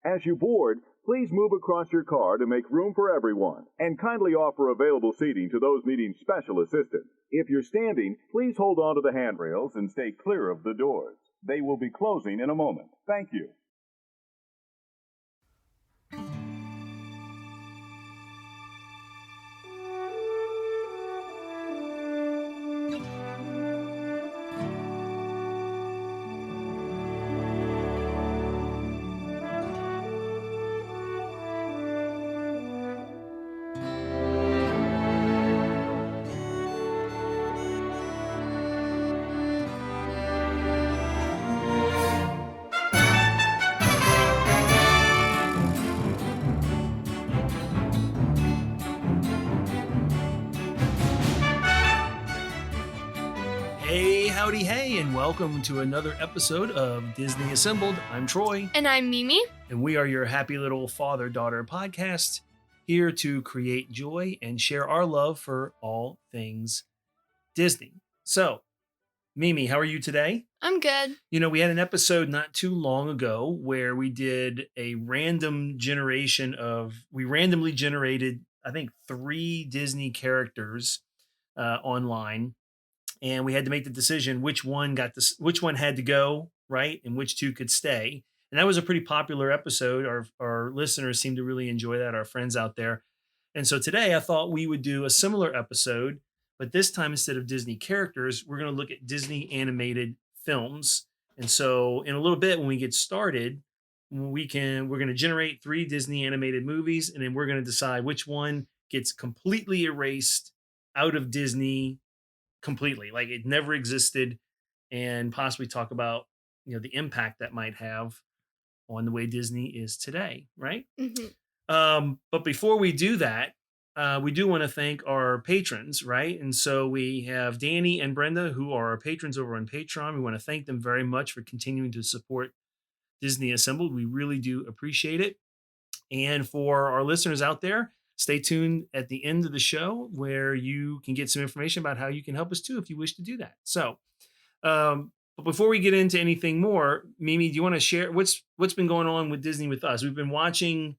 As you board, please move across your car to make room for everyone, and kindly offer available seating to those needing special assistance. If you're standing, please hold on to the handrails and stay clear of the doors. They will be closing in a moment. Thank you. Howdy, hey, and welcome to another episode of Disney Assembled. I'm Troy. And I'm Mimi. And we are your happy little father-daughter podcast, here to create joy and share our love for all things Disney. So, Mimi, how are you today? I'm good. You know, we had an episode not too long ago where we did a random generation we randomly generated, I think, 3 Disney characters online. And we had to make the decision which one had to go, right, and which 2 could stay. And that was a pretty popular episode. Our listeners seemed to really enjoy that, our friends out there. And so today I thought we would do a similar episode, but this time instead of Disney characters, we're going to look at Disney animated films. And so in a little bit when we get started, we're going to generate 3 Disney animated movies, and then we're going to decide which one gets completely erased out of Disney completely, like it never existed, and possibly talk about, you know, the impact that might have on the way Disney is today, right? Mm-hmm. But before we do that, we do want to thank our patrons, right? And so we have Danny and Brenda, who are our patrons over on Patreon. We want to thank them very much for continuing to support Disney Assembled. We really do appreciate it. And for our listeners out there, stay tuned at the end of the show where you can get some information about how you can help us too if you wish to do that. So, but before we get into anything more, Mimi, do you want to share what's been going on with Disney with us? We've been watching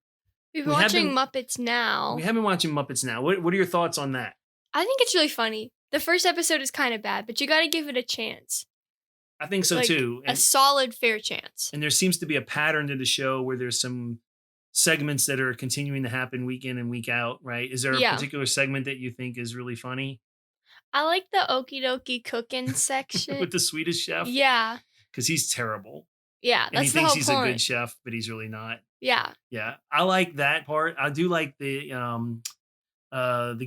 Muppets Now. We have been watching Muppets Now. What are your thoughts on that? I think it's really funny. The first episode is kind of bad, but you got to give it a chance. I think so too. A solid, fair chance. And there seems to be a pattern to the show where there's some segments that are continuing to happen week in and week out, right? Is there a particular segment that you think is really funny? I like the Okie Dokie cooking section. With the Swedish chef? Yeah. Because he's terrible. Yeah, and he thinks he's a good chef, but he's really not. Yeah. Yeah. I like that part. I do like the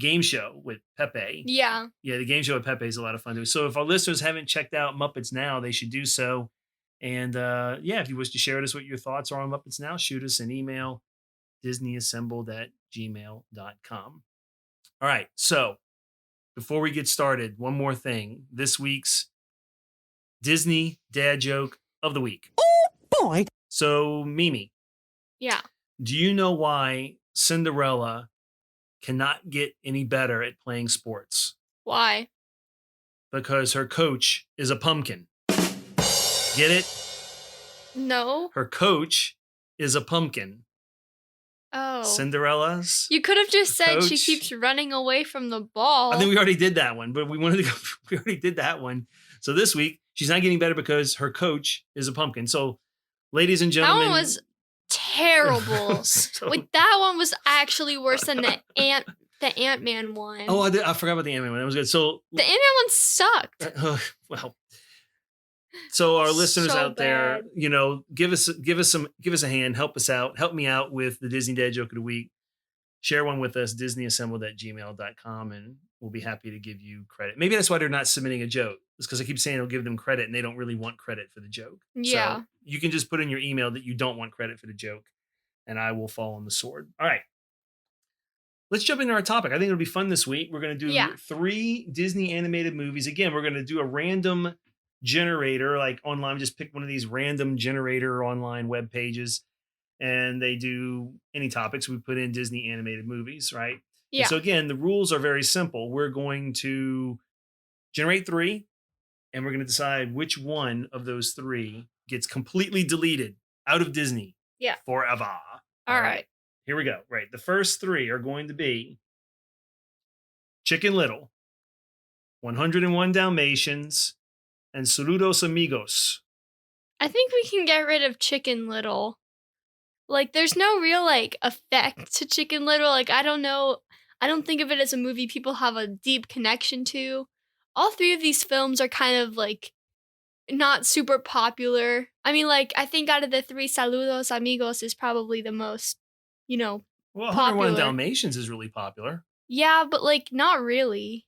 game show with Pepe. Yeah. Yeah, the game show with Pepe is a lot of fun too. So if our listeners haven't checked out Muppets Now, they should do so. And if you wish to share with us what your thoughts are on Muppets Now, shoot us an email, disneyassembled@gmail.com. All right. So before we get started, one more thing. This week's Disney dad joke of the week. Oh, boy. So, Mimi. Yeah. Do you know why Cinderella cannot get any better at playing sports? Why? Because her coach is a pumpkin. Get it? No. Her coach is a pumpkin. Oh. Cinderella's. You could have just said she keeps running away from the ball. I think we already did that one, but we already did that one. So this week, she's not getting better because her coach is a pumpkin. So, ladies and gentlemen. That one was terrible. Wait, that one was actually worse than the Ant-Man one. Oh, I forgot about the Ant-Man one. That was good. So the Ant-Man one sucked. Well. So our listeners out there, bad. you know, give us a hand, help us out, help me out with the Disney Dad Joke of the Week. Share one with us, disneyassembled@gmail.com, and we'll be happy to give you credit. Maybe that's why they're not submitting a joke. It's because I keep saying I'll give them credit and they don't really want credit for the joke. Yeah. So you can just put in your email that you don't want credit for the joke, and I will fall on the sword. All right. Let's jump into our topic. I think it'll be fun this week. We're going to do 3 Disney animated movies. Again, we're going to do a random generator, like online. Just pick one of these random generator online web pages, and they do any topics. We put in Disney animated movies, right? Yeah. And so again, the rules are very simple. We're going to generate 3, and we're going to decide which one of those 3 gets completely deleted out of Disney Yeah. Forever. All right. Here we go. Right. The first three are going to be Chicken Little, 101 Dalmatians, and Saludos Amigos. I think we can get rid of Chicken Little. Like, there's no real, like, effect to Chicken Little. Like, I don't know. I don't think of it as a movie people have a deep connection to. All three of these films are kind of, like, not super popular. I mean, like, I think out of the three, Saludos Amigos is probably the most, Well, 101 popular. Dalmatians is really popular. Yeah, but, like, not really.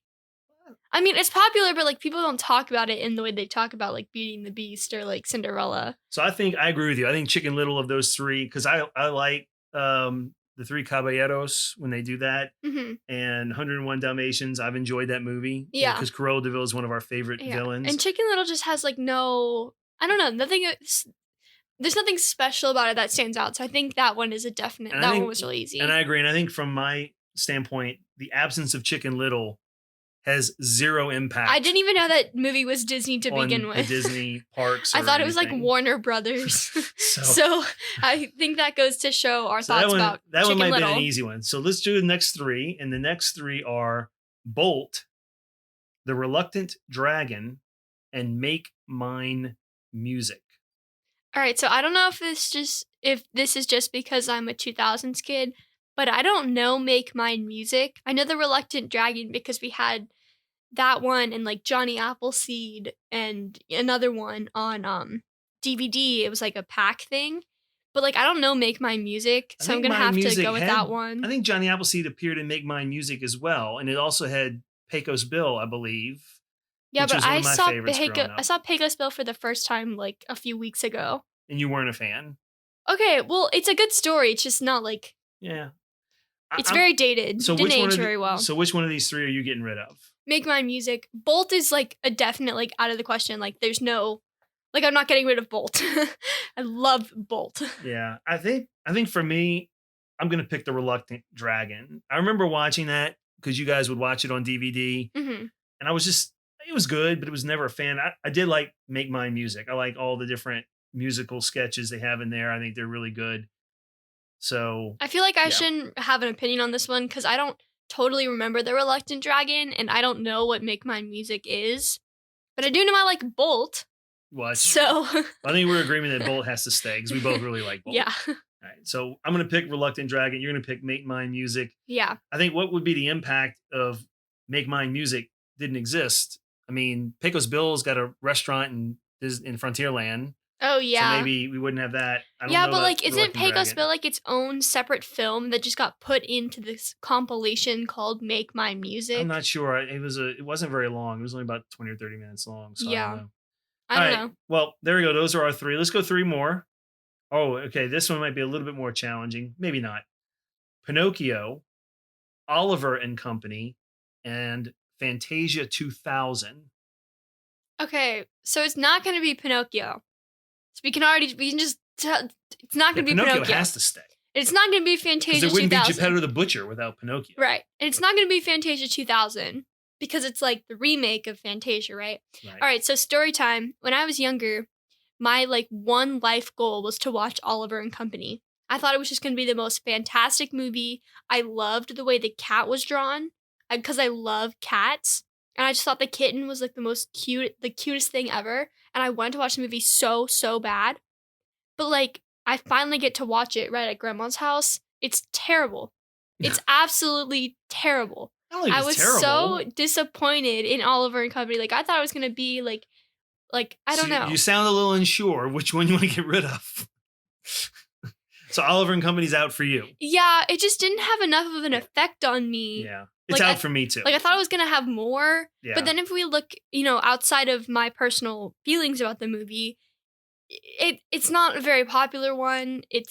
I mean, it's popular, but, like, people don't talk about it in the way they talk about, like, Beauty and the Beast or, like, Cinderella. So I agree with you. I think Chicken Little of those three, because I like the Three Caballeros when they do that, Mm-hmm. and 101 Dalmatians. I've enjoyed that movie. Yeah. Because Cruella de Vil is one of our favorite villains. And Chicken Little just has, like, no... I don't know. There's nothing special about it that stands out. So I think that one is a definite... And that one was really easy. And I agree. And I think from my standpoint, the absence of Chicken Little has zero impact. I didn't even know that movie was Disney to begin with. The Disney parks. I thought it was like Warner Brothers. So I think that goes to show our thoughts about that Chicken one might Little. be an easy one. So let's do the next three. And the next three are Bolt, The Reluctant Dragon, and Make Mine Music. All right. So I don't know if this is just because I'm a 2000s kid, but I don't know Make Mine Music. I know The Reluctant Dragon because we had that one and like Johnny Appleseed and another one on DVD. It was like a pack thing. But like I don't know Make Mine Music, so I'm gonna have to go with that one. I think Johnny Appleseed appeared in Make Mine Music as well, and it also had Pecos Bill, I believe. Yeah, but I saw Pecos Bill for the first time like a few weeks ago. And you weren't a fan? Okay, well, it's a good story. It's just not like... Yeah. It's very dated. So didn't age very well. So which one of these three are you getting rid of? Make Mine Music. Bolt is like a definite like out of the question. Like there's no... Like I'm not getting rid of Bolt. I love Bolt. Yeah. I think for me, I'm going to pick The Reluctant Dragon. I remember watching that because you guys would watch it on DVD. Mm-hmm. And I was just... It was good, but it was never a fan. I did like Make Mine Music. I like all the different musical sketches they have in there. I think they're really good. So I feel like I shouldn't have an opinion on this one because I don't totally remember The Reluctant Dragon and I don't know what Make Mine Music is. But I do know I like Bolt. What? So I think we're agreeing that Bolt has to stay because we both really like Bolt. Yeah. All right. So I'm going to pick Reluctant Dragon. You're going to pick Make Mine Music. Yeah. I think what would be the impact of Make Mine Music didn't exist. I mean, Pecos Bill's got a restaurant in Frontierland. Oh, yeah. So maybe we wouldn't have that. I don't know, but like, isn't Pecos Bill like its own separate film that just got put into this compilation called Make My Music? I'm not sure. It wasn't very long. It was only about 20 or 30 minutes long. So yeah. I don't know. Well, there we go. Those are our three. Let's go three more. Oh, okay. This one might be a little bit more challenging. Maybe not. Pinocchio, Oliver and Company, and Fantasia 2000. Okay, so it's not going to be Pinocchio. So it's not going to be Pinocchio. Pinocchio has to stay. It's not going to be Fantasia 2000. There wouldn't be Geppetto the Butcher without Pinocchio. Right. And it's not going to be Fantasia 2000 because it's like the remake of Fantasia, right? All right, so story time. When I was younger, my like one life goal was to watch Oliver and Company. I thought it was just going to be the most fantastic movie. I loved the way the cat was drawn because I love cats. And I just thought the kitten was like the cutest thing ever. And I wanted to watch the movie so bad. But like, I finally get to watch it right at Grandma's house. It's terrible. It's absolutely terrible. I was so disappointed in Oliver and Company. Like, I thought it was going to be like, I don't know. You sound a little unsure which one you want to get rid of. So Oliver and Company's out for you. Yeah, it just didn't have enough of an effect on me. Yeah. It's out for me too. Like I thought I was going to have more. Yeah. But then if we look, outside of my personal feelings about the movie, it's not a very popular one. I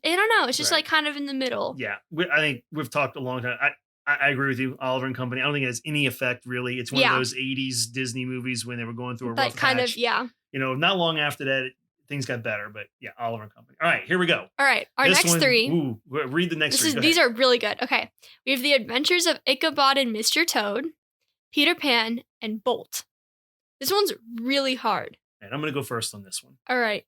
don't know. It's just like kind of in the middle. Yeah. I think we've talked a long time. I agree with you, Oliver and Company. I don't think it has any effect really. It's one of those 80s Disney movies when they were going through a rough patch. Not long after that, things got better, but yeah, Oliver and Company. All right, here we go. All right, our next three. Ooh, read the next three. These are really good. Okay, we have The Adventures of Ichabod and Mr. Toad, Peter Pan, and Bolt. This one's really hard. And I'm going to go first on this one. All right.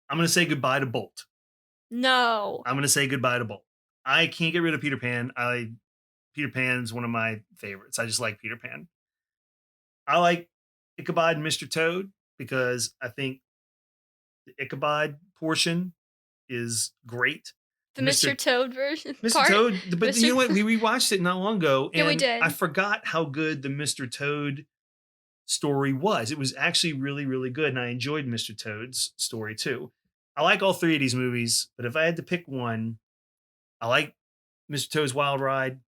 I'm going to say goodbye to Bolt. No. I'm going to say goodbye to Bolt. I can't get rid of Peter Pan. Peter Pan's one of my favorites. I just like Peter Pan. I like Ichabod and Mr. Toad because I think the Ichabod portion is great. The Mr. Toad version. Mr. Toad, but you know what? We rewatched it not long ago, and yeah, we did. I forgot how good the Mr. Toad story was. It was actually really, really good, and I enjoyed Mr. Toad's story too. I like all three of these movies, but if I had to pick one, I like Mr. Toad's Wild Ride.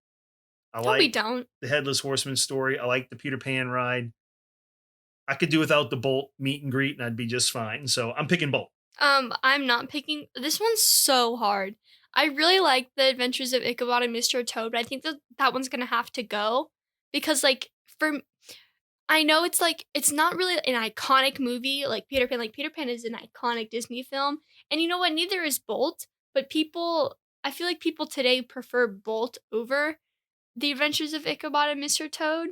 We don't. The Headless Horseman story. I like the Peter Pan ride. I could do without the Bolt meet and greet, and I'd be just fine. So I'm picking Bolt. I'm not picking. This one's so hard. I really like The Adventures of Ichabod and Mr. Toad, but I think that one's gonna have to go because, like, I know it's like it's not really an iconic movie like Peter Pan. Like Peter Pan is an iconic Disney film, and you know what? Neither is Bolt. But I feel like people today prefer Bolt over The Adventures of Ichabod and Mr. Toad.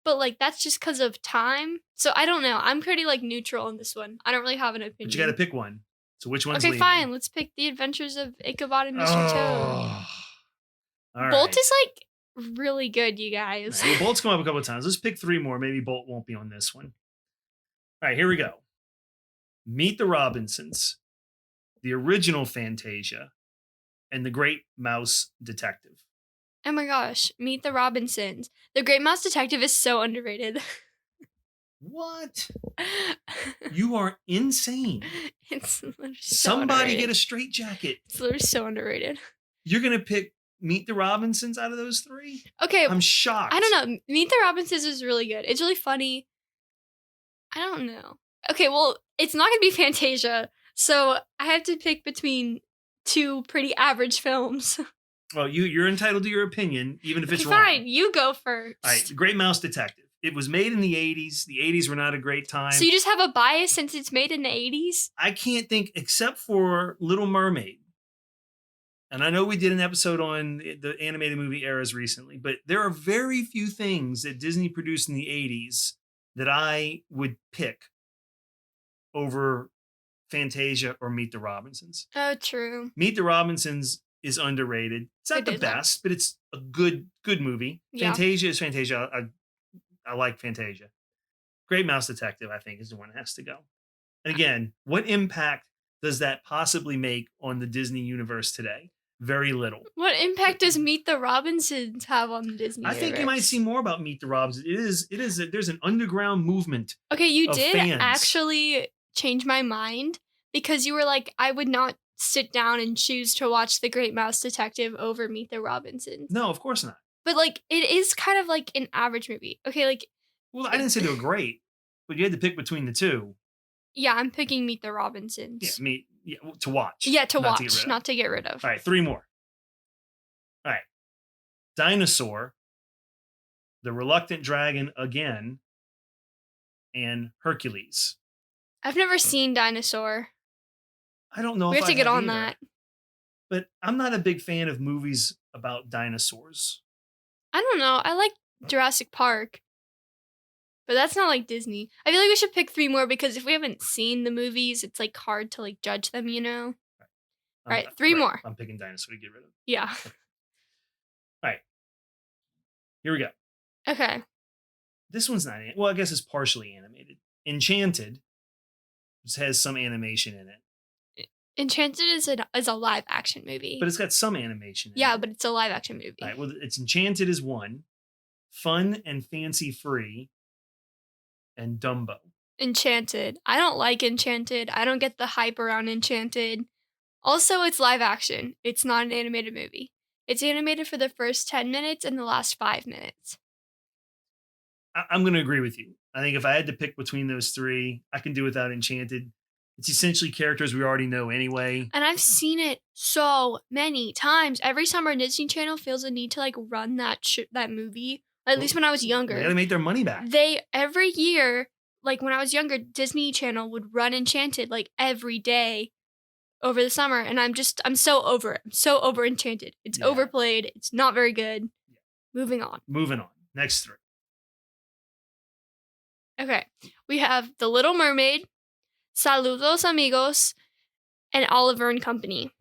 But like that's just because of time. So I don't know. I'm pretty like neutral on this one. I don't really have an opinion. But you got to pick one. So which one's okay? leaving? Fine. Let's pick The Adventures of Ichabod and Mr. Toad. All Bolt right. is like really good, you guys. Right, well, Bolt's come up a couple of times. Let's pick three more. Maybe Bolt won't be on this one. All right, here we go. Meet the Robinsons, the original Fantasia, and the Great Mouse Detective. Oh my gosh, Meet the Robinsons. The Great Mouse Detective is so underrated. What? You are insane. It's literally so Somebody underrated. get a straitjacket. It's literally so underrated. You're going to pick Meet the Robinsons out of those three? Okay. I'm shocked. I don't know. Meet the Robinsons is really good. It's really funny. I don't know. Okay, well, it's not going to be Fantasia, so I have to pick between two pretty average films. Well, you're entitled to your opinion, even if it's wrong. Fine, you go first. All right, The Great Mouse Detective. It was made in the 80s. The 80s were not a great time. So you just have a bias since it's made in the 80s? I can't think, except for Little Mermaid. And I know we did an episode on the animated movie eras recently, but there are very few things that Disney produced in the 80s that I would pick over Fantasia or Meet the Robinsons. Oh, true. Meet the Robinsons is underrated. It's not the best, but it's a good movie. Yeah. Fantasia is Fantasia. I like Fantasia. Great Mouse Detective, I think, is the one that has to go. And again, what impact does that possibly make on the Disney universe today? Very little. What impact does Meet the Robinsons have on the Disney universe? I think you might see more about Meet the Robinsons. There's an underground movement. Okay, you did fans. actually change my mind because you were like, I would not sit down and choose to watch The Great Mouse Detective over Meet the Robinsons. No, of course not. But like, it is kind of like an average movie. Okay, like. Well, I didn't say they were great, but you had to pick between the two. Yeah, I'm picking Meet the Robinsons. Yeah, to watch. Yeah, to watch, not to get rid of. All right, three more. All right. Dinosaur, The Reluctant Dragon Again, and Hercules. I've never seen Dinosaur. I don't know we if have to get on either, that. But I'm not a big fan of movies about dinosaurs. I don't know. I like Jurassic Park. But that's not like Disney. I feel like we should pick three more because if we haven't seen the movies, it's like hard to like judge them, you know? All right, three more. I'm picking Dinosaur to get rid of. Yeah. Okay. All right. Here we go. Okay. This one's not, well, I guess it's partially animated. Enchanted, which has some animation in it. Enchanted is a live action movie. But it's got some animation in it. Yeah, but it's a live action movie. All right, well, it's Enchanted is one. Fun and Fancy Free. And Dumbo. Enchanted. I don't like Enchanted. I don't get the hype around Enchanted. Also, it's live action. It's not an animated movie. It's animated for the first 10 minutes and the last 5 minutes. I'm going to agree with you. I think if I had to pick between those three, I can do without Enchanted. It's essentially characters we already know anyway. And I've seen it so many times. Every summer, Disney Channel feels a need to like run that movie. At least when I was younger. They gotta make their money back. Every year, like when I was younger, Disney Channel would run Enchanted like every day over the summer. And I'm so over it. I'm so over Enchanted. It's overplayed. It's not very good. Yeah. Moving on. Next three. Okay. We have The Little Mermaid, Saludos Amigos, and Oliver and Company.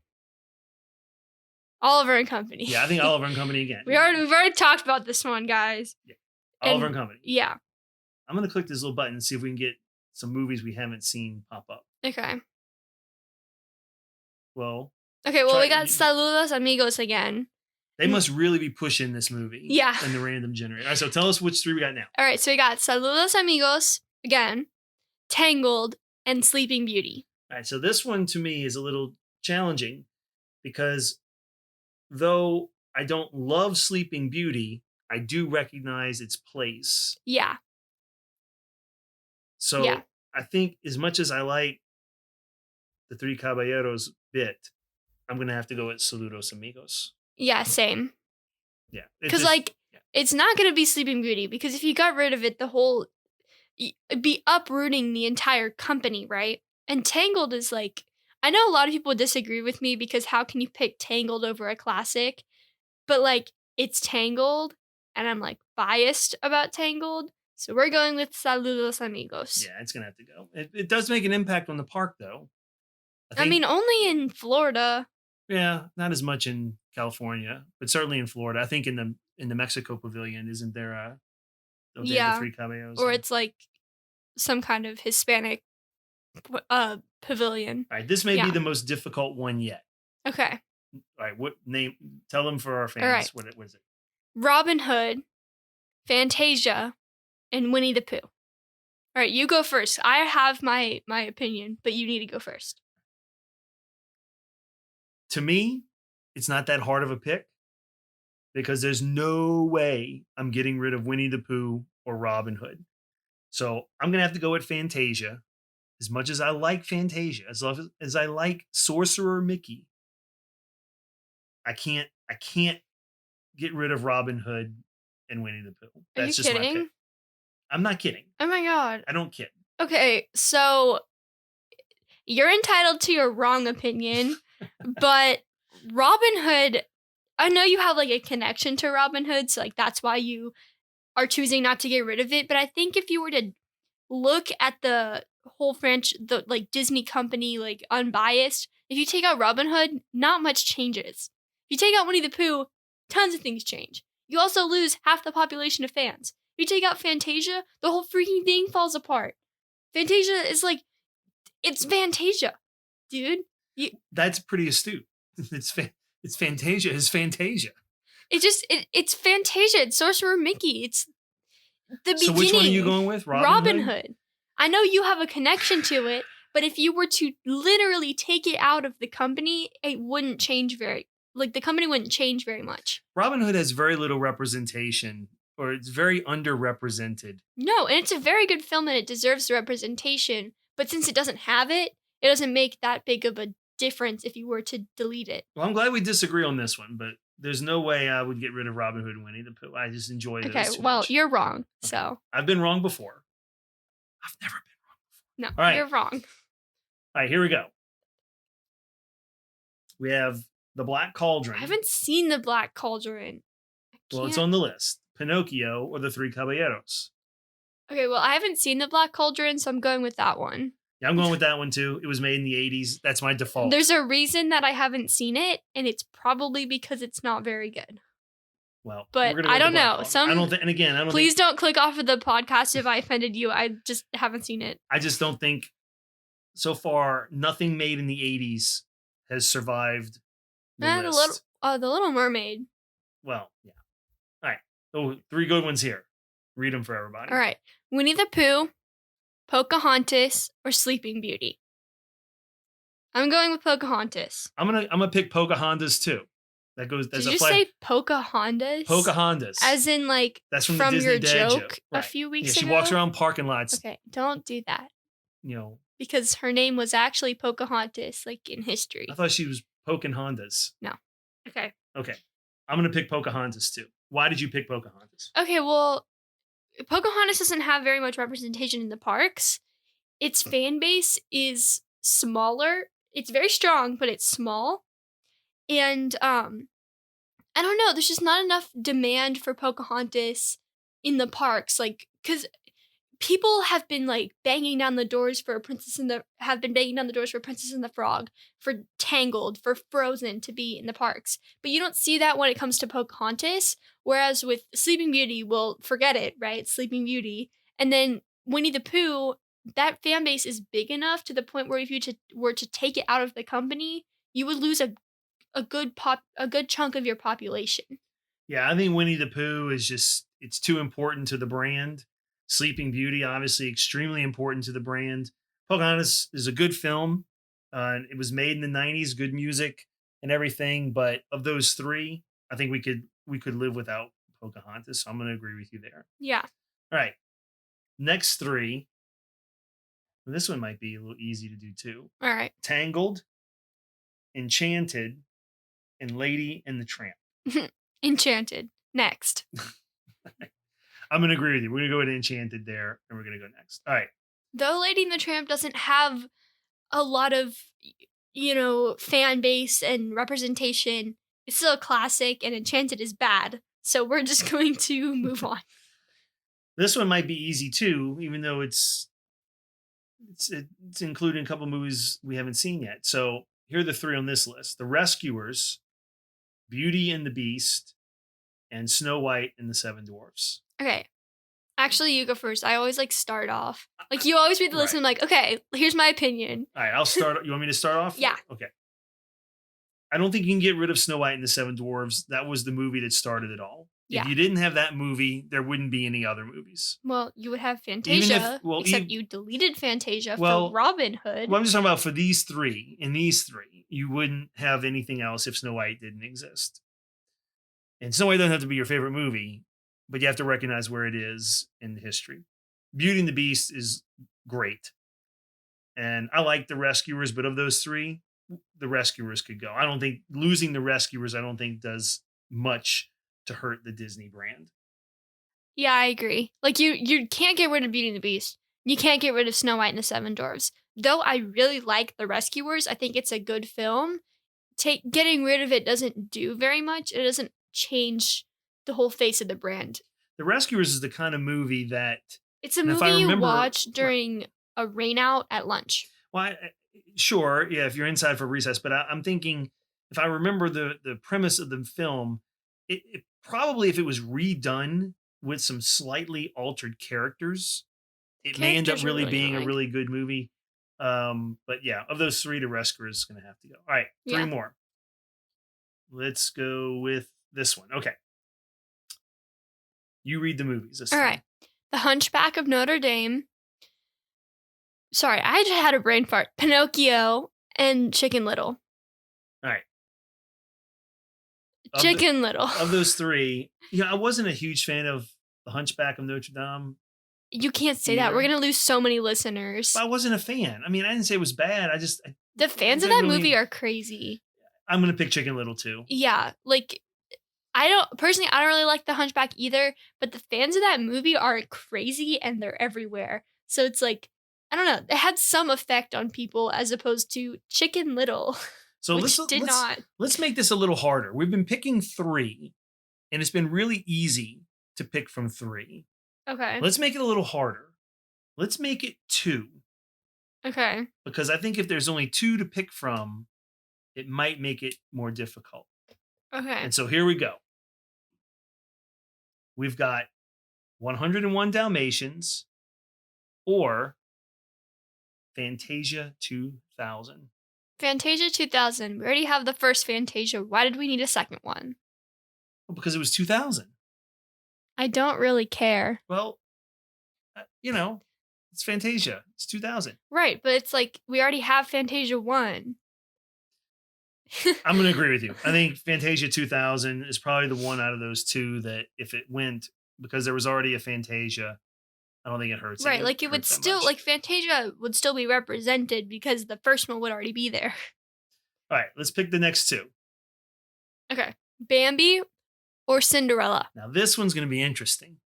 Oliver and Company. Yeah, I think Oliver and Company again. We've already talked about this one, guys. Yeah. Oliver and Company. Yeah. I'm going to click this little button and see if we can get some movies we haven't seen pop up. Okay. Well. Okay, well, we got Saludos Amigos again. They must really be pushing this movie. Yeah. In the random generator. All right, so tell us which three we got now. All right, so we got Saludos Amigos again, Tangled, and Sleeping Beauty. All right, so this one to me is a little challenging because though I don't love Sleeping Beauty, I do recognize its place. Yeah. So yeah. I think as much as I like the Three Caballeros bit, I'm going to have to go with Saludos Amigos. Yeah, same. Yeah. Because, it's not going to be Sleeping Beauty, because if you got rid of it, it'd be uprooting the entire company, right? And Tangled is I know a lot of people disagree with me because how can you pick Tangled over a classic? But, it's Tangled, and I'm, biased about Tangled. So we're going with Saludos Amigos. Yeah, it's going to have to go. It does make an impact on the park, though. I mean, only in Florida. Yeah, not as much in California, but certainly in Florida. I think in the Mexico Pavilion, isn't there the Three Caballeros? Or it's some kind of Hispanic pavilion. All right, this may be the most difficult one yet. Okay. All right, what name? Tell them for our fans. All right. What is it? Robin Hood, Fantasia, and Winnie the Pooh. All right, you go first. I have my opinion, but you need to go first. To me, it's not that hard of a pick because there's no way I'm getting rid of Winnie the Pooh or Robin Hood. So I'm going to have to go with Fantasia. As much as I like Fantasia, as I like Sorcerer Mickey, I can't get rid of Robin Hood and Winnie the Pooh. That's just kidding? my pick. I'm not kidding. Oh my God. I don't kid. Okay, so you're entitled to your wrong opinion, but Robin Hood, I know you have a connection to Robin Hood, so that's why you are choosing not to get rid of it. But I think if you were to look at the whole the Disney company, unbiased, if you take out Robin Hood, not much changes. If you take out Winnie the Pooh, tons of things change. You also lose half the population of fans. If you take out Fantasia, the whole freaking thing falls apart. Fantasia is it's Fantasia, dude. That's pretty astute. It's Fantasia. It's Fantasia. It's Fantasia. It's Sorcerer Mickey. It's the beginning. So which one are you going with? Robin Hood. I know you have a connection to it, but if you were to literally take it out of the company, it wouldn't change the company wouldn't change very much. Robin Hood has very little representation, or it's very underrepresented. No, and it's a very good film and it deserves the representation, but since it doesn't have it, it doesn't make that big of a difference if you were to delete it. Well, I'm glad we disagree on this one, but there's no way I would get rid of Robin Hood and Winnie the Pooh. I just enjoy those too much. You're wrong, so. I've been wrong before. I've never been wrong before. No, all right. You're wrong. All right, here we go. We have The Black Cauldron. I haven't seen The Black Cauldron. Well, it's on the list. Pinocchio or The Three Caballeros. Okay, well, I haven't seen The Black Cauldron, so I'm going with that one. Yeah, I'm going with that one too. It was made in the 80s. That's my default. There's a reason that I haven't seen it, and it's probably because it's not very good. Well, but I don't know. Please don't click off of the podcast if I offended you. I just haven't seen it. I just don't think so far nothing made in the 80s has survived the list. The Little Mermaid. Well, yeah. All right. Oh, 3 good ones here. Read them for everybody. All right. Winnie the Pooh, Pocahontas, or Sleeping Beauty. I'm going with Pocahontas. I'm gonna pick Pocahontas too. Did you say Pocahontas? Pocahontas. As in that's from your dad joke right. a few weeks ago? She walks around parking lots. Okay, don't do that. You know. Because her name was actually Pocahontas, in history. I thought she was poking Hondas. No. Okay. Okay. I'm gonna pick Pocahontas too. Why did you pick Pocahontas? Okay, well, Pocahontas doesn't have very much representation in the parks. Its fan base is smaller. It's very strong, but it's small. And I don't know, there's just not enough demand for Pocahontas in the parks. Because people have been like banging down the doors for Princess and the Frog, for Tangled, for Frozen to be in the parks. But you don't see that when it comes to Pocahontas. Whereas with Sleeping Beauty, well, forget it, right? Sleeping Beauty. And then Winnie the Pooh, that fan base is big enough to the point where if you were to take it out of the company, you would lose a good chunk of your population. Yeah, I think Winnie the Pooh is just, it's too important to the brand. Sleeping Beauty, obviously extremely important to the brand. Pocahontas is a good film. It was made in the 90s, good music and everything. But of those three, I think we could live without Pocahontas. So I'm going to agree with you there. Yeah. All right. Next three. Well, this one might be a little easy to do too. All right. Tangled, Enchanted, and Lady and the Tramp. Enchanted. Next. I'm going to agree with you. We're going to go with Enchanted there, and we're going to go next. All right. Though Lady and the Tramp doesn't have a lot of, fan base and representation, it's still a classic, and Enchanted is bad. So we're just going to move on. This one might be easy too, even though it's including a couple movies we haven't seen yet. So here are the three on this list: The Rescuers, Beauty and the Beast, and Snow White and the Seven Dwarfs. Okay. Actually, you go first. I always start off. You always read the list and I'm like, okay, here's my opinion. All right, I'll start. You want me to start off? Yeah. Okay. I don't think you can get rid of Snow White and the Seven Dwarfs. That was the movie that started it all. Yeah. If you didn't have that movie, there wouldn't be any other movies. Well, you would have Fantasia, except you deleted Fantasia for Robin Hood. Well, I'm just talking about for these three. In these three, you wouldn't have anything else if Snow White didn't exist. And Snow White doesn't have to be your favorite movie, but you have to recognize where it is in history. Beauty and the Beast is great. And I like The Rescuers, but of those three, The Rescuers could go. I don't think losing The Rescuers, does much to hurt the Disney brand. Yeah, I agree. You can't get rid of Beauty and the Beast. You can't get rid of Snow White and the Seven Dwarfs. Though I really like The Rescuers, I think it's a good film. Getting rid of it doesn't do very much. It doesn't change the whole face of the brand. The Rescuers is the kind of movie that... It's a movie you watch during a rain out at lunch. Well, sure, yeah, if you're inside for recess. But I'm thinking, if I remember the premise of the film, it probably, if it was redone with some slightly altered characters, it may end up really being a really good movie. But yeah, of those three, The Rescuers is going to have to go. All right, three more. Let's go with this one. Okay. You read the movies this time. All right. The Hunchback of Notre Dame. Sorry, I just had a brain fart. Pinocchio and Chicken Little. All right. Chicken Little. Of those three, I wasn't a huge fan of The Hunchback of Notre Dame. You can't say that. We're going to lose so many listeners. But I wasn't a fan. I mean, I didn't say it was bad. The fans of that movie are crazy. I'm going to pick Chicken Little too. Yeah. I don't really like The Hunchback either, but the fans of that movie are crazy and they're everywhere. So it's I don't know. It had some effect on people as opposed to Chicken Little. So let's make this a little harder. We've been picking three, and it's been really easy to pick from three. Okay. Let's make it a little harder. Let's make it two. Okay. Because I think if there's only two to pick from, it might make it more difficult. Okay. And so here we go. We've got 101 Dalmatians or Fantasia 2000. Fantasia 2000. We already have the first Fantasia. Why did we need a second one? Well, because it was 2000. I don't really care. Well, it's Fantasia. It's 2000. Right, but it's we already have Fantasia 1. I'm going to agree with you. I think Fantasia 2000 is probably the one out of those two that if it went, because there was already a Fantasia, I don't think it hurts. Right, it would still, Fantasia would still be represented because the first one would already be there. All right, let's pick the next two. Okay, Bambi or Cinderella? Now, this one's going to be interesting.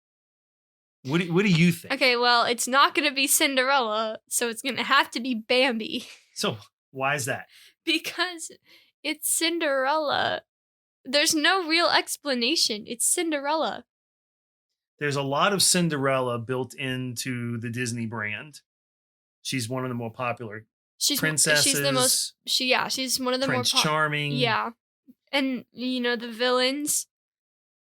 What do you think? Okay, well, it's not going to be Cinderella, so it's going to have to be Bambi. So, why is that? Because it's Cinderella. There's no real explanation. It's Cinderella. there's a lot of Cinderella built into the Disney brand. She's one of the more popular princesses. She's the most. She's one of the Prince more. Charming. Yeah, and the villains,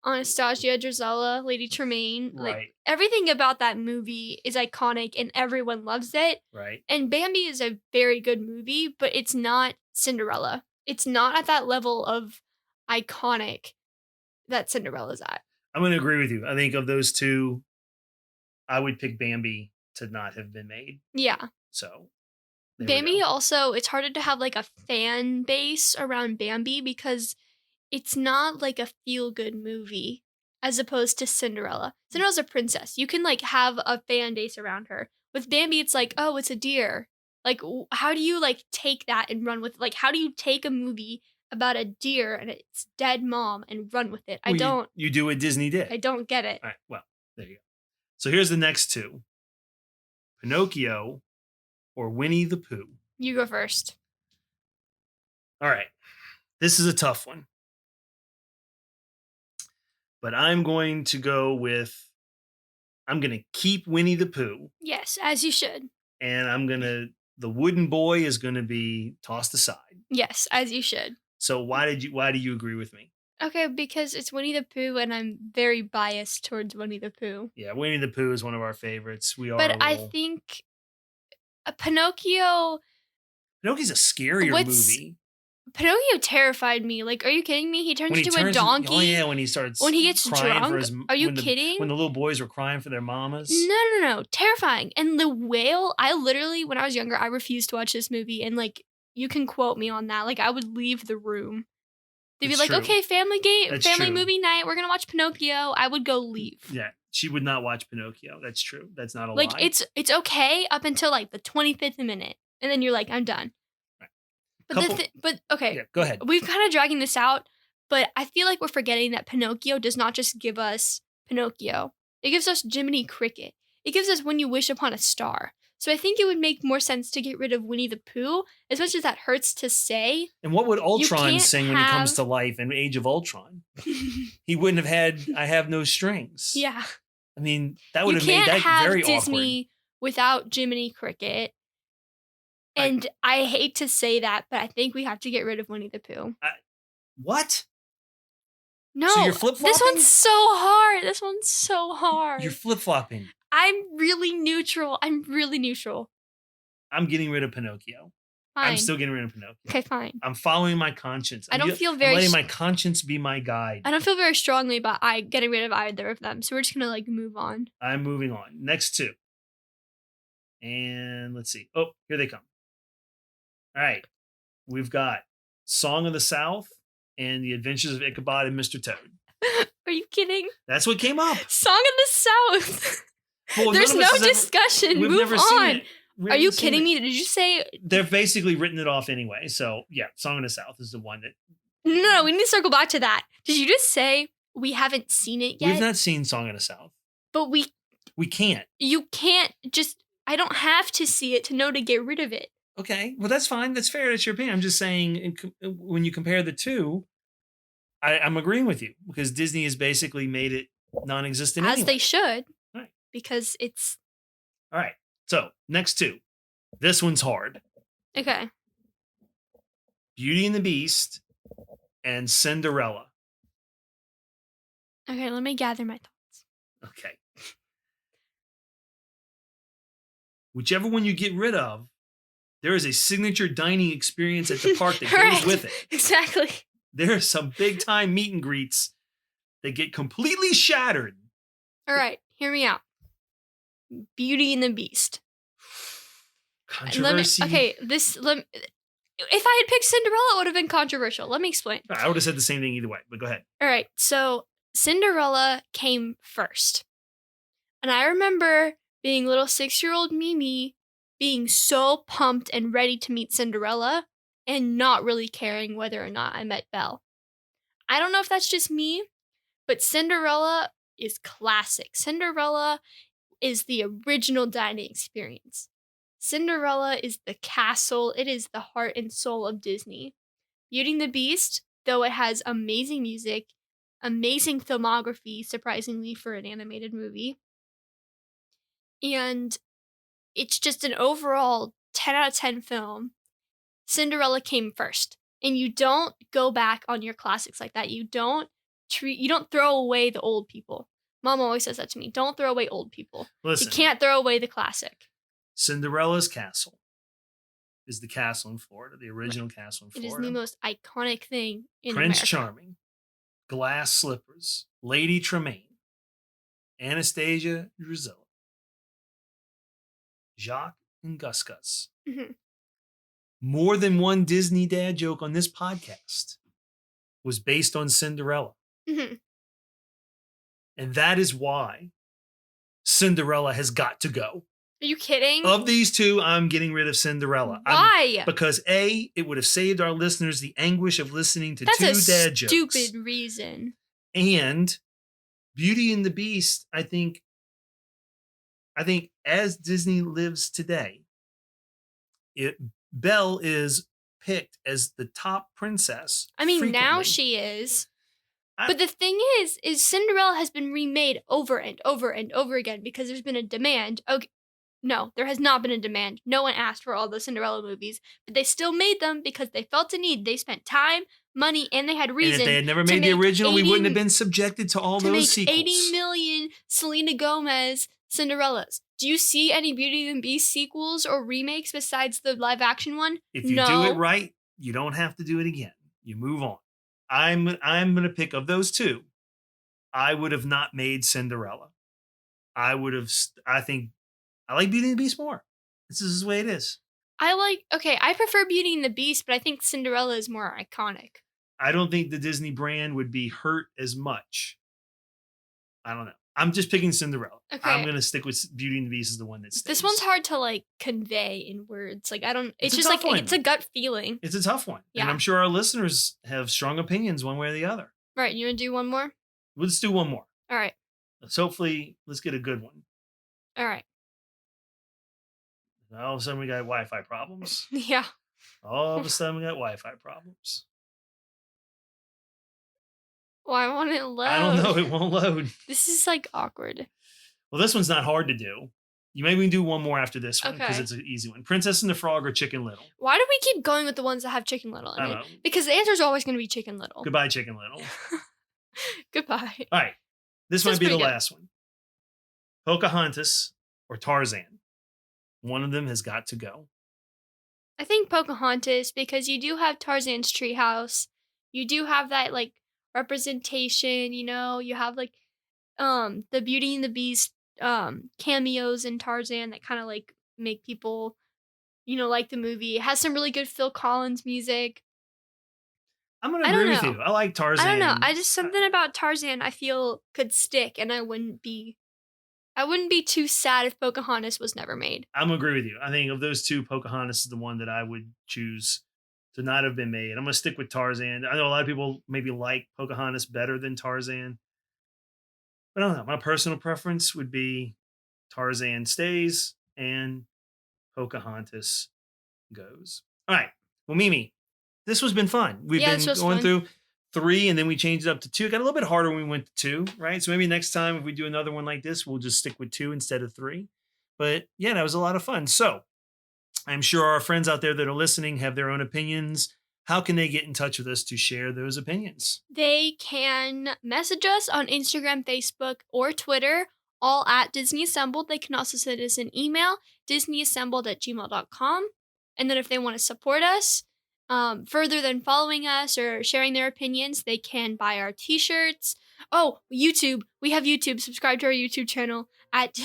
Anastasia, Drizella, Lady Tremaine. Right. Like everything about that movie is iconic, and everyone loves it. Right. And Bambi is a very good movie, but it's not Cinderella. It's not at that level of iconic that Cinderella's at. I'm going to agree with you. I think of those two, I would pick Bambi to not have been made. Yeah. So Bambi also, it's harder to have like a fan base around Bambi because it's not like a feel-good movie as opposed to Cinderella. Cinderella's a princess. You can like have a fan base around her. With Bambi, it's like, oh, it's a deer. Like, how do you like take that and run with it? Like, how do you take a movie about a deer and its dead mom and run with it? You do what Disney did. I don't get it. All right, well, there you go. So here's the next two. Pinocchio or Winnie the Pooh. You go first. All right. This is a tough one. But I'm going to keep Winnie the Pooh. Yes, as you should. And the wooden boy is going to be tossed aside. Yes, as you should. So why do you agree with me? Okay, because it's Winnie the Pooh and I'm very biased towards Winnie the Pooh. Yeah, Winnie the Pooh is one of our favorites. I think Pinocchio's a scarier movie. Pinocchio terrified me. Like, are you kidding me? He turns into a donkey. Oh yeah, when he gets drunk. Are you kidding? When the little boys were crying for their mamas. No. Terrifying. And the whale, I literally, when I was younger, I refused to watch this movie. And like, you can quote me on that. Like, I would leave the room. They'd be like, okay, family movie night. We're going to watch Pinocchio. I would go leave. Yeah. She would not watch Pinocchio. That's true. That's not a lie. Like, it's okay up until like the 25th minute. And then you're like, I'm done. But okay, yeah, go ahead. We've kind of dragging this out, but I feel like we're forgetting that Pinocchio does not just give us Pinocchio. It gives us Jiminy Cricket. It gives us When You Wish Upon a Star. So I think it would make more sense to get rid of Winnie the Pooh, as much as that hurts to say. And what would Ultron sing when he comes to life in Age of Ultron? He wouldn't have had I Have No Strings. Yeah. I mean, that would have made that very awkward. You can't have Disney without Jiminy Cricket. And I hate to say that, but I think we have to get rid of Winnie the Pooh. What? No, so you're flip-flopping? This one's so hard. You're flip-flopping. I'm really neutral. I'm getting rid of Pinocchio. Fine. I'm still getting rid of Pinocchio. Okay, fine. I'm following my conscience. I'm letting my conscience be my guide. I don't feel very strongly about getting rid of either of them. So we're just going to like move on. I'm moving on. Next two. And let's see. Oh, here they come. All right. We've got Song of the South and The Adventures of Ichabod and Mr. Toad. Are you kidding? That's what came up. Song of the South. Well, there's no discussion. Move on. Are you kidding me? Did you say they've basically written it off anyway? So yeah, Song of the South is the one that. No, we need to circle back to that. Did you just say we haven't seen it yet? We've not seen Song of the South. But we can't. You can't just. I don't have to see it to know to get rid of it. Okay, well that's fine. That's fair. That's your opinion. I'm just saying when you compare the two, I'm agreeing with you because Disney has basically made it non-existent as anyway. They should. Right. Because it's. All right. So next two. This one's hard. Okay. Beauty and the Beast and Cinderella. Okay, let me gather my thoughts. Okay. Whichever one you get rid of, there is a signature dining experience at the park that goes with it. Exactly. There are some big time meet and greets that get completely shattered. All right, hear me out. Beauty and the Beast. Controversy. If I had picked Cinderella, it would have been controversial. Let me explain. I would have said the same thing either way, but go ahead. All right, so Cinderella came first. And I remember being little 6-year-old Mimi being so pumped and ready to meet Cinderella and not really caring whether or not I met Belle. I don't know if that's just me, but Cinderella is classic. Cinderella is the original dining experience. Cinderella is the castle. It is the heart and soul of Disney. Beauty and the Beast, though it has amazing music, amazing filmography, surprisingly, for an animated movie. And it's just an overall 10 out of 10 film. Cinderella came first. And you don't go back on your classics like that. You don't throw away the old people. Mom always says that to me. Don't throw away old people. Listen, you can't throw away the classic. Cinderella's castle is the castle in Florida, the original castle in Florida. It is the most iconic thing in Prince America. Charming, glass slippers, Lady Tremaine, Anastasia Drusilla, Jacques and Gus Gus. Mm-hmm. More than one Disney dad joke on this podcast was based on Cinderella. Mm-hmm. And that is why Cinderella has got to go. Are you kidding? Of these two, I'm getting rid of Cinderella. Why? Because A, it would have saved our listeners the anguish of listening to That's two dad jokes. That's a stupid reason. And Beauty and the Beast, I think as Disney lives today, Belle is picked as the top princess. I mean, frequently. now she is. But the thing is Cinderella has been remade over and over and over again because there's been a demand. Okay, no, there has not been a demand. No one asked for all the Cinderella movies, but they still made them because they felt a need. They spent time, money, and they had reason. And if they had never made the original, we wouldn't have been subjected to all those sequels. 80 million Selena Gomez Cinderellas. Do you see any Beauty and the Beast sequels or remakes besides the live action one? If you do it right, you don't have to do it again. You move on. I'm going to pick of those two. I would have not made Cinderella. I like Beauty and the Beast more. This is the way it is. I prefer Beauty and the Beast, but I think Cinderella is more iconic. I don't think the Disney brand would be hurt as much. I don't know. I'm just picking Cinderella. Okay. I'm going to stick with Beauty and the Beast as the one that stays. This one's hard to convey in words. It's just one. It's a gut feeling. It's a tough one. Yeah. And I'm sure our listeners have strong opinions one way or the other. Right. You want to do one more? Let's do one more. All right. Let's get a good one. All right. All of a sudden we got Wi-Fi problems. Yeah. All of a sudden we got Wi-Fi problems. Why won't it load? I don't know. It won't load. This is awkward. Well, this one's not hard to do. You maybe can do one more after this one because Okay. it's an easy one. Princess and the Frog or Chicken Little? Why do we keep going with the ones that have Chicken Little in I it? don't know. Because the answer is always going to be Chicken Little. Goodbye, Chicken Little. Goodbye. All right. This might be the last one. Pocahontas or Tarzan? One of them has got to go. I think Pocahontas because you do have Tarzan's treehouse. You do have that representation, you have the Beauty and the Beast cameos in Tarzan that kind of make people like the movie. It has some really good Phil Collins music. I'm gonna agree with you. I like Tarzan. I don't know. I just something about Tarzan I feel could stick, and I wouldn't be too sad if Pocahontas was never made. I'm gonna agree with you. I think of those two, Pocahontas is the one that I would choose to not have been made. I'm gonna stick with Tarzan. I know a lot of people maybe like Pocahontas better than Tarzan, but I don't know. My personal preference would be Tarzan stays and Pocahontas goes. All right. Well, Mimi, this has been fun. We've been going through 3 and then we changed it up to 2. It got a little bit harder when we went to 2, right? So maybe next time if we do another one like this, we'll just stick with 2 instead of 3. But yeah, that was a lot of fun. So I'm sure our friends out there that are listening have their own opinions. How can they get in touch with us to share those opinions? They can message us on Instagram, Facebook, or Twitter, all at Disney Assembled. They can also send us an email, disneyassembled@gmail.com. And then if they want to support us, further than following us or sharing their opinions, they can buy our t-shirts. Oh, YouTube. We have YouTube. Subscribe to our YouTube channel at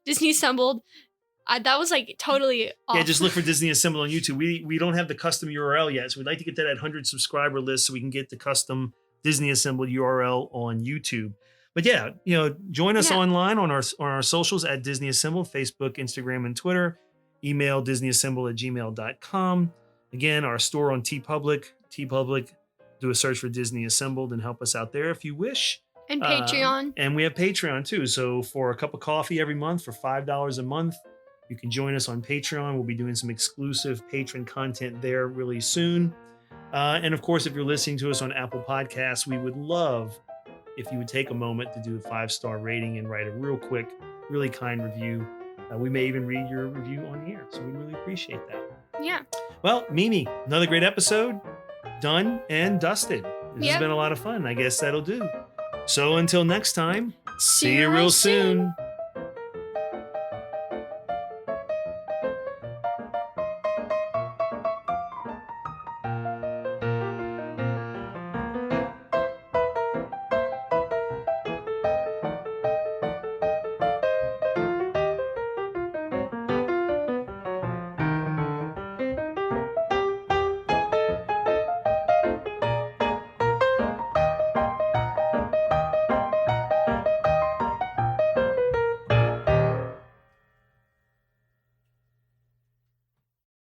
Disney Assembled. That was totally off. Yeah, just look for Disney Assembled on YouTube. We don't have the custom URL yet, so we'd like to get that at 100 subscriber list so we can get the custom Disney Assembled URL on YouTube. But yeah, join us online on our socials at Disney Assembled, Facebook, Instagram, and Twitter. Email disneyassembled@gmail.com. Again, our store on TeePublic. Do a search for Disney Assembled and help us out there if you wish. And Patreon. And we have Patreon too. So for a cup of coffee every month for $5 a month, you can join us on Patreon. We'll be doing some exclusive patron content there really soon. And of course, if you're listening to us on Apple Podcasts, we would love if you would take a moment to do a 5-star rating and write a real quick, really kind review. We may even read your review on here, so we really appreciate that. Yeah. Well, Mimi, another great episode, done and dusted. This has been a lot of fun. I guess that'll do. So until next time, see you real soon.